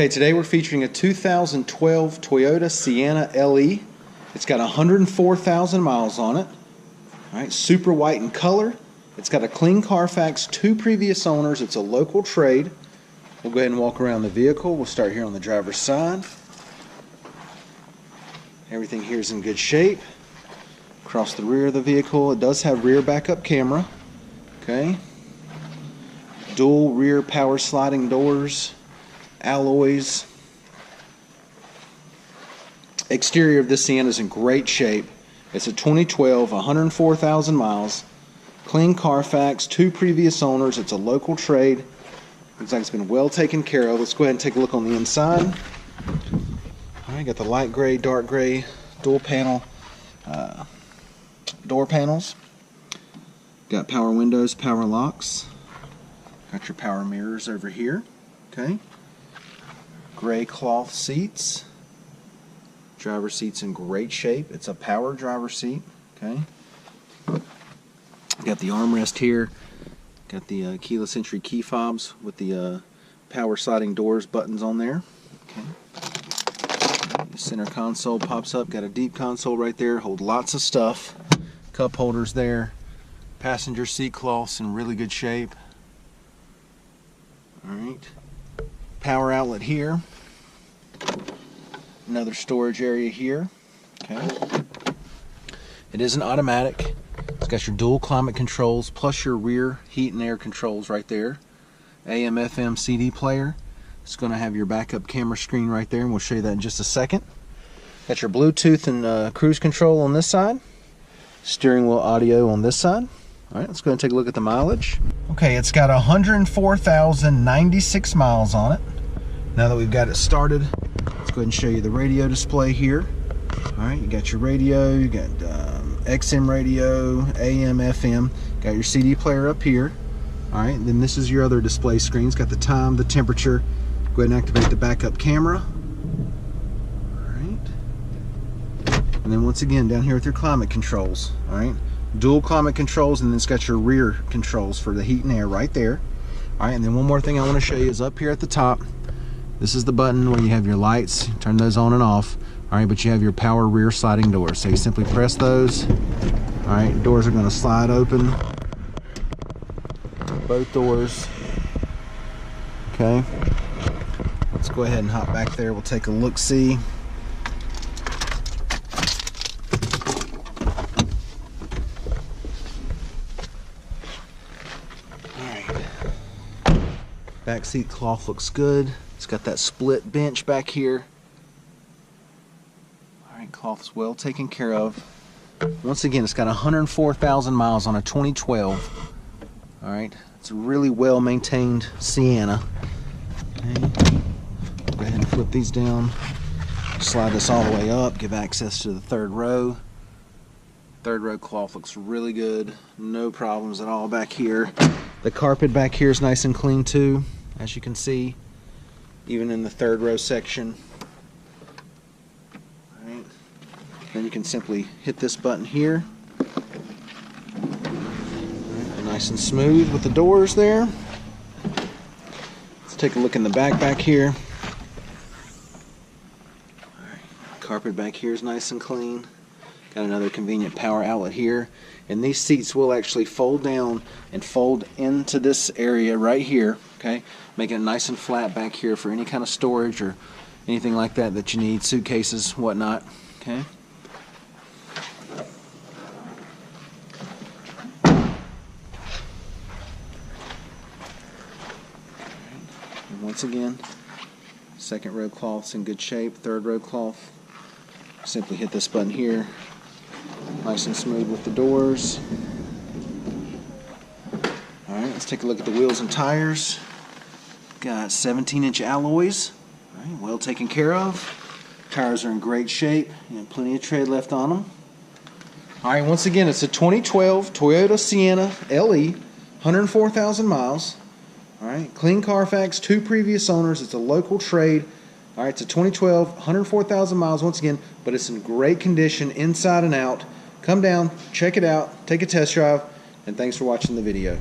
Okay, today we're featuring a 2012 Toyota Sienna LE. It's got 104,000 miles on it. All right, super white in color. It's got a clean Carfax, 2 previous owners. It's a local trade. We'll go ahead and walk around the vehicle. We'll start here on the driver's side. Everything here is in good shape. Across the rear of the vehicle, it does have rear backup camera. Okay. Dual rear power sliding doors. Alloys. Exterior of this Sienna is in great shape. It's a 2012, 104,000 miles, clean Carfax, 2 previous owners. It's a local trade. Looks like it's been well taken care of. Let's go ahead and take a look on the inside. All right, got the light gray, dark gray, dual panel door panels. Got power windows, power locks. Got your power mirrors over here. Okay. Gray cloth seats. Driver seat's in great shape. It's a power driver seat. Okay. Got the armrest here. Got the keyless entry key fobs with the power sliding doors buttons on there. Okay. The center console pops up. Got a deep console right there. Hold lots of stuff. Cup holders there. Passenger seat cloths in really good shape. All right. Power outlet here. Another storage area here. Okay. It is an automatic. It's got your dual climate controls plus your rear heat and air controls right there. AM, FM, CD player. It's going to have your backup camera screen right there, and we'll show you that in just a second. Got your Bluetooth and cruise control on this side. Steering wheel audio on this side. All right, let's go ahead and take a look at the mileage. Okay, it's got 104,096 miles on it. Now that we've got it started, let's go ahead and show you the radio display here. All right, you got your radio, you got XM radio, AM, FM, got your CD player up here. All right, and then this is your other display screen. It's got the time, the temperature. Go ahead and activate the backup camera. All right, and then once again down here with your climate controls. All right, dual climate controls, and then it's got your rear controls for the heat and air right there. All right, and then one more thing I want to show you is up here at the top. This is the button where you have your lights, turn those on and off. All right, but you have your power rear sliding doors. So you simply press those. All right, doors are going to slide open. Both doors. Okay. Let's go ahead and hop back there. We'll take a look-see. All right. Back seat cloth looks good. It's got that split bench back here. All right, cloth's well taken care of. Once again, it's got 104,000 miles on a 2012. All right, it's a really well maintained Sienna. Okay. Go ahead and flip these down. Slide this all the way up. Give access to the third row. Third row cloth looks really good. No problems at all back here. The carpet back here is nice and clean too, as you can see. Even in the third row section. All right. Then you can simply hit this button here. Right, nice and smooth with the doors there. Let's take a look in the back here. All right. Carpet back here is nice and clean. Got another convenient power outlet here. And these seats will actually fold down and fold into this area right here. Okay, making it nice and flat back here for any kind of storage or anything like that that you need, suitcases, whatnot. Okay. And once again, second row cloth's in good shape. Third row cloth. Simply hit this button here. Nice and smooth with the doors. All right, let's take a look at the wheels and tires. Got 17-inch alloys, all right, well taken care of. Tires are in great shape and plenty of tread left on them. All right, once again, it's a 2012 Toyota Sienna LE, 104,000 miles. All right, clean Carfax, 2 previous owners. It's a local trade. All right, it's a 2012, 104,000 miles once again, but it's in great condition inside and out. Come down, check it out, take a test drive, and thanks for watching the video.